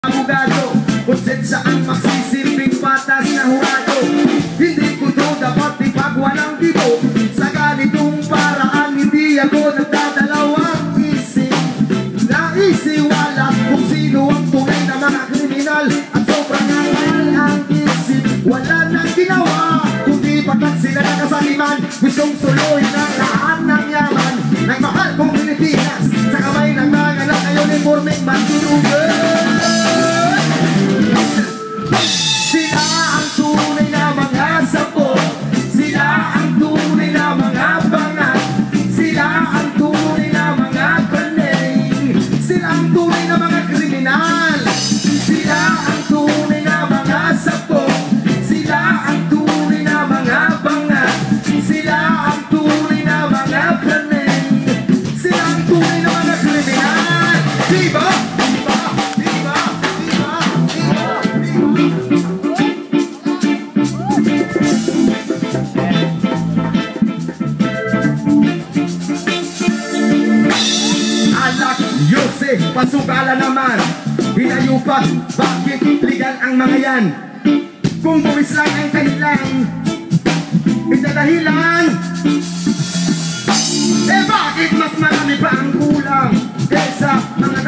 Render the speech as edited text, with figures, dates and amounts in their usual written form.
abogado, kung saan magsisilbing patas na hurado. Hindi ko to dapat ipagwalang gibo. Sa ganitong paraan hindi ako nagdadalawang isip. Naisiwala kung sino ang tunay na mga kriminal. At sobrang angal ang isip. Wala nang ginawa kundi patat sila ng kasaliman. Gustong suluhin ang lahat ng yaman ng mahal kong Pilipinas. Sa kamay ng mga anak na uniformeng banturugan. Sila ang tunay na mga sapo. Sila ang tunay na mga bangat. Sila ang tunay na mga kaneng. Sila ang tunay na mga kriminal. Sila ang tunay na mga sapo. Sila ang tunay na mga bangat. Sila ang tunay na mga kaneng. Sila ang tunay na mga kriminal. Diba? Diba? Diba? Diba? Diba? Alak, Yose, pasugala naman. Hinayupan, bakit legal ang mga yan? Kung buwis lang ang kanilang pinadahilan, eh bakit mas marami pa ang kulang kaysa mga